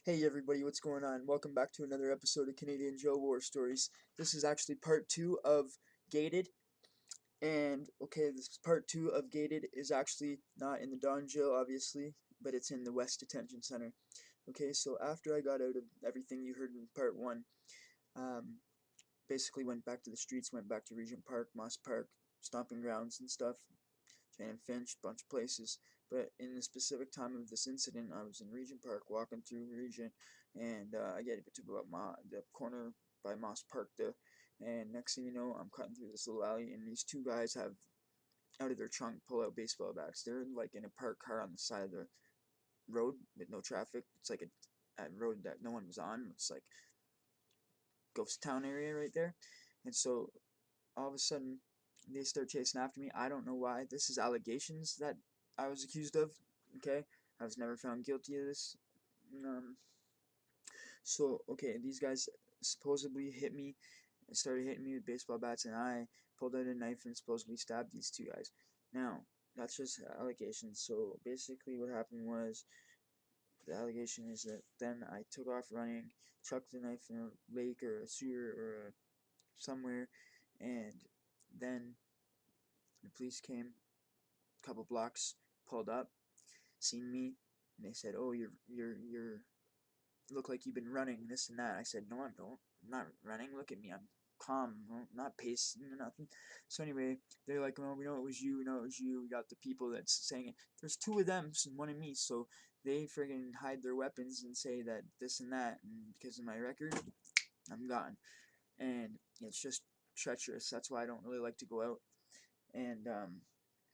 Hey everybody, what's going on? Welcome back to another episode of Canadian Jail War Stories. This is actually part 2 of Gated, and okay, this part 2 of Gated is actually not in the Don Jail, obviously, but it's in the West Detention Center. Okay, so after I got out of everything you heard in part 1, um, basically went back to the streets, went back to Regent Park, Moss Park, stomping grounds and stuff, and Finch, bunch of places. But in the specific time of this incident, I was in Regent Park, walking through Regent, and I get to about the corner by Moss Park there. And next thing you know, I'm cutting through this little alley, and these two guys have out of their trunk pull out baseball bats. They're like in a parked car on the side of the road with no traffic. It's like a road that no one was on. It's like ghost town area right there. And so all of a sudden they start chasing after me. I don't know why. This is allegations that I was accused of. Okay, I was never found guilty of this. Um, so okay, these guys supposedly hit me, and started hitting me with baseball bats, and I pulled out a knife and supposedly stabbed these two guys. Now that's just allegations. So basically, what happened was the allegation is that then I took off running, chucked the knife in a lake or a sewer or somewhere, and then the police came a couple blocks, pulled up, seen me, and they said, "Oh, you're look like you've been running this and that." I said, "No, I don't. I'm not running. Look at me. I'm calm. I'm not pacing or nothing." So anyway, they're like, "Oh, we know it was you. We know it was you. We got the people that's saying it. There's two of them and one of me." So they friggin' hide their weapons and say that this and that, and because of my record, I'm gone. And it's just treacherous. That's why I don't really like to go out. And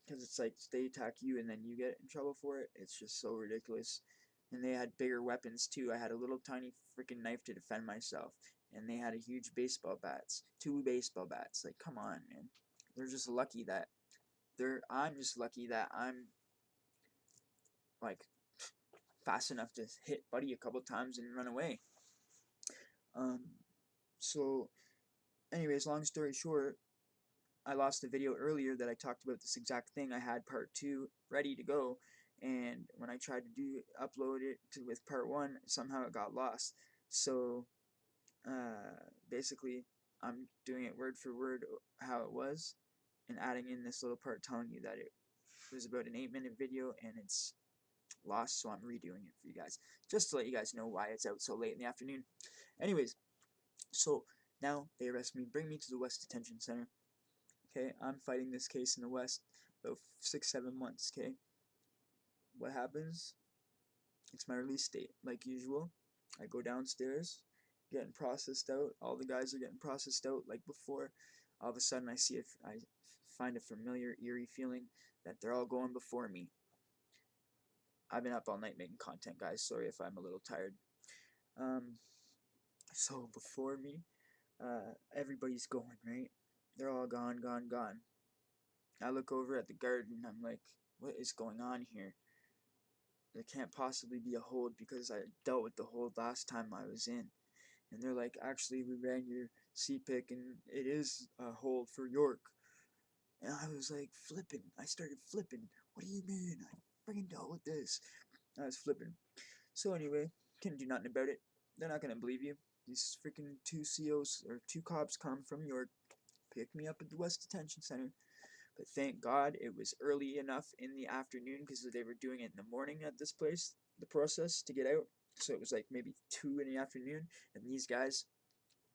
because it's like they attack you and then you get in trouble for it. It's just so ridiculous. And they had bigger weapons too. I had a little tiny freaking knife to defend myself, and they had a huge baseball bats, two baseball bats. Like, come on, man. They're just lucky that I'm just lucky that I'm like fast enough to hit Buddy a couple times and run away. Um, so, anyways, long story short, I lost the video earlier that I talked about this exact thing. I had part 2 ready to go, and when I tried to upload it with part 1, somehow it got lost. So basically, I'm doing it word for word how it was, and adding in this little part telling you that it was about an 8-minute video and it's lost. So I'm redoing it for you guys, just to let you guys know why it's out so late in the afternoon. Anyways, so now they arrest me, bring me to the West Detention Center. Okay, I'm fighting this case in the West about 6-7 months. Okay, what happens? It's my release date, like usual. I go downstairs, getting processed out. All the guys are getting processed out like before. All of a sudden, I find a familiar, eerie feeling that they're all going before me. I've been up all night making content, guys. Sorry if I'm a little tired. Um, so before me, everybody's going right. They're all gone, gone, gone. I look over at the guard and I'm like, what is going on here? There can't possibly be a hold because I dealt with the hold last time I was in. And they're like, actually, we ran your CPIC and it is a hold for York. And I was like, flipping. I started flipping. What do you mean? I freaking dealt with this. I was flipping. So anyway, couldn't do nothing about it. They're not gonna believe you. These freaking two COs or two cops come from York, pick me up at the West Detention Center. But thank God it was early enough in the afternoon because they were doing it in the morning at this place, the process to get out. So it was like maybe 2 in the afternoon, and these guys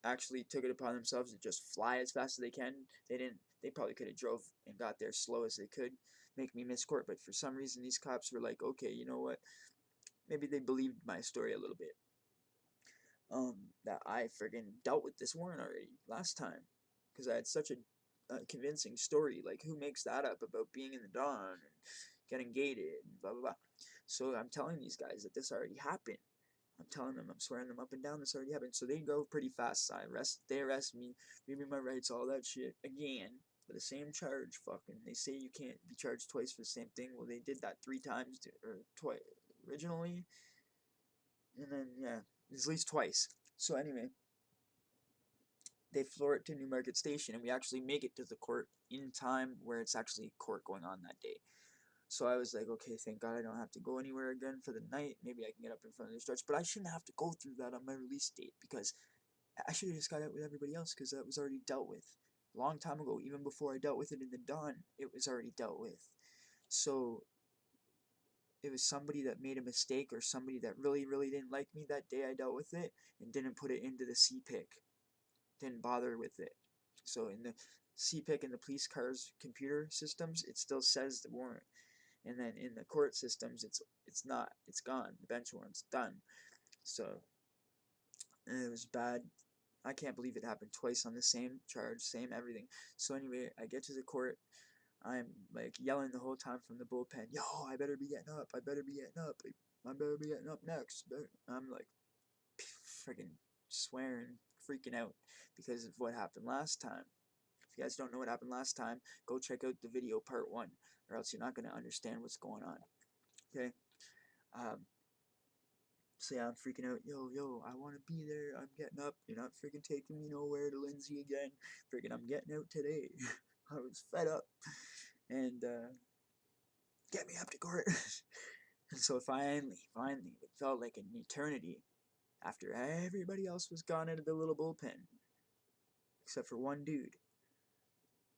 actually took it upon themselves to just fly as fast as they can. They didn't. They probably could have drove and got there slow as they could, make me miss court. But for some reason, these cops were like, okay, you know what? Maybe they believed my story a little bit. That I friggin' dealt with this warrant already last time, because I had such a convincing story. Like, who makes that up about being in the dawn and getting gated and blah blah blah? So I'm telling these guys that this already happened. I'm telling them, I'm swearing them up and down this already happened. So they go pretty fast. They arrest me, read me my rights, all that shit again for the same charge. Fucking, they say you can't be charged twice for the same thing. Well, they did that 3 times or twice originally, and then yeah, at least twice. So anyway, they floor it to Newmarket Station, and we actually make it to the court in time where it's actually court going on that day. So I was like, okay, thank God I don't have to go anywhere again for the night. Maybe I can get up in front of the judge, but I shouldn't have to go through that on my release date, because I should have just got out with everybody else, because that was already dealt with a long time ago. Even before I dealt with it in the Dawn, it was already dealt with. So it was somebody that made a mistake, or somebody that really, really didn't like me that day I dealt with it, and didn't put it into the CPIC, didn't bother with it. So in the CPIC and the police car's computer systems, it still says the warrant, and then in the court systems, it's not. It's gone. The bench warrant's done. So it was bad. I can't believe it happened twice on the same charge, same everything. So anyway, I get to the court. I'm like yelling the whole time from the bullpen, yo, I better be getting up. I better be getting up. I better be getting up next. I'm like freaking swearing, freaking out because of what happened last time. If you guys don't know what happened last time, go check out the video part 1, or else you're not going to understand what's going on. Okay? So yeah, I'm freaking out. Yo, I want to be there. I'm getting up. You're not freaking taking me nowhere to Lindsay again. Freaking, I'm getting out today. I was fed up. And, get me up to court. And so finally, it felt like an eternity after everybody else was gone out of the little bullpen, except for one dude.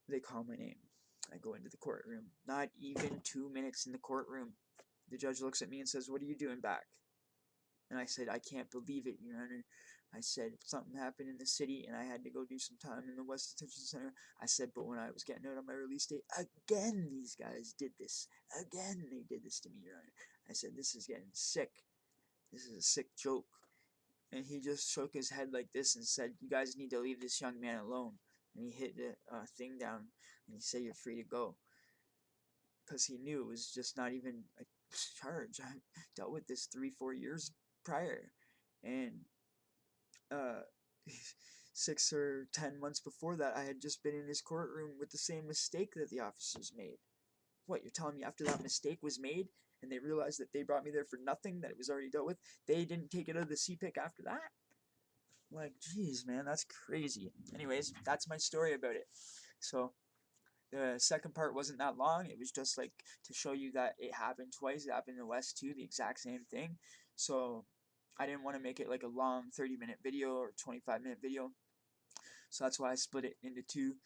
They call my name. I go into the courtroom. Not even 2 minutes in the courtroom. The judge looks at me and says, "What are you doing back?" And I said, "I can't believe it, Your Honor." I said, "Something happened in the city and I had to go do some time in the West Detention Center." I said, "But when I was getting out on my release date, again these guys did this. Again they did this to me, Your Honor." I said, "This is getting sick. This is a sick joke." And he just shook his head like this and said, "You guys need to leave this young man alone." And he hit the thing down and he said, "You're free to go." Because he knew it was just not even a charge. I dealt with this 3-4 years prior. And uh, 6 or 10 months before that, I had just been in his courtroom with the same mistake that the officers made. What, you're telling me after that mistake was made and they realized that they brought me there for nothing, that it was already dealt with, they didn't take it out of the CPIC after that? Like, jeez, man, that's crazy. Anyways, that's my story about it. So the second part wasn't that long. It was just like to show you that it happened twice. It happened in the West too, the exact same thing. So I didn't want to make it like a long 30-minute video or 25-minute video. So that's why I split it into two.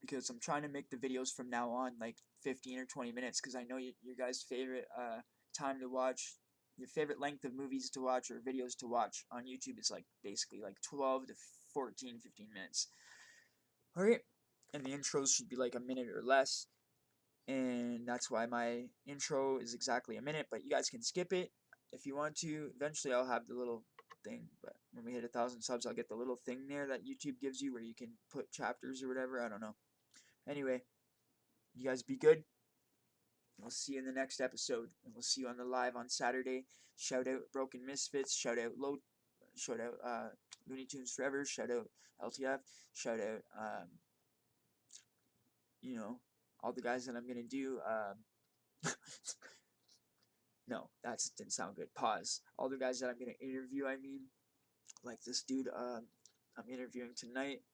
Because I'm trying to make the videos from now on like 15 or 20 minutes, because I know your guys' favorite time to watch, your favorite length of movies to watch or videos to watch on YouTube is like basically like 12 to 14, 15 minutes. Alright, and the intros should be like a minute or less, and that's why my intro is exactly a minute, but you guys can skip it if you want to. Eventually I'll have the little thing, but when we hit 1,000 subs, I'll get the little thing there that YouTube gives you where you can put chapters or whatever. I don't know. Anyway, you guys be good. I'll see you in the next episode, and we'll see you on the live on Saturday. Shout out Broken Misfits. Shout out Looney Tunes Forever. Shout out LTF. Shout out all the guys that I'm gonna do. No, that didn't sound good. Pause. All the guys that I'm gonna interview. I mean, like this dude I'm interviewing tonight.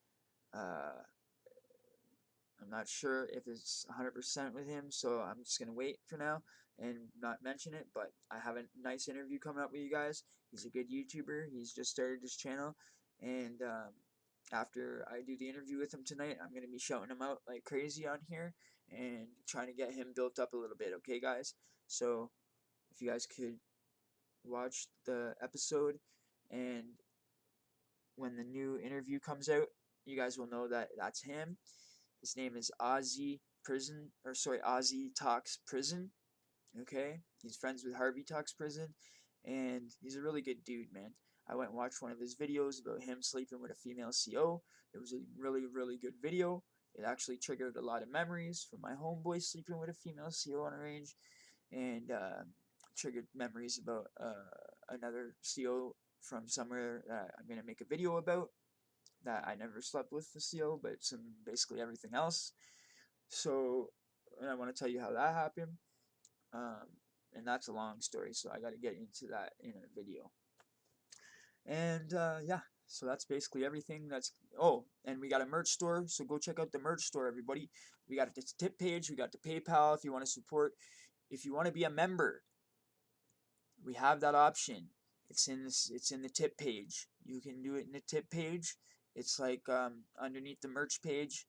I'm not sure if it's 100% with him, so I'm just going to wait for now and not mention it, but I have a nice interview coming up with you guys. He's a good YouTuber. He's just started his channel, and after I do the interview with him tonight, I'm going to be shouting him out like crazy on here and trying to get him built up a little bit, okay, guys? So if you guys could watch the episode, and when the new interview comes out, you guys will know that that's him. His name is Ozzy Talks Prison. Okay, he's friends with Harvey Talks Prison, and he's a really good dude, man. I went and watched one of his videos about him sleeping with a female CO. It was a really, really good video. It actually triggered a lot of memories from my homeboy sleeping with a female CO on a range, and triggered memories about another CO from somewhere that I'm going to make a video about, that I never slept with the CO, but basically everything else. So I want to tell you how that happened, and that's a long story, so I got to get into that in a video. And yeah, So that's basically everything. Oh, and we got a merch store, so go check out the merch store, everybody. We got the tip page, we got the PayPal if you want to support. If you want to be a member, we have that option. It's in the tip page. You can do it in the tip page. It's like underneath the merch page.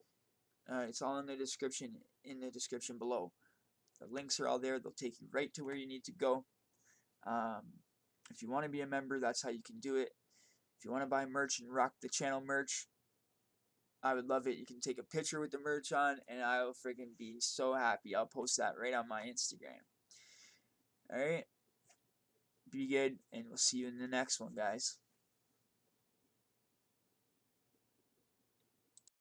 It's all in the description below. The links are all there. They'll take you right to where you need to go. If you want to be a member, that's how you can do it. If you want to buy merch and rock the channel merch, I would love it. You can take a picture with the merch on, and I will freaking be so happy. I'll post that right on my Instagram. Alright? Be good, and we'll see you in the next one, guys.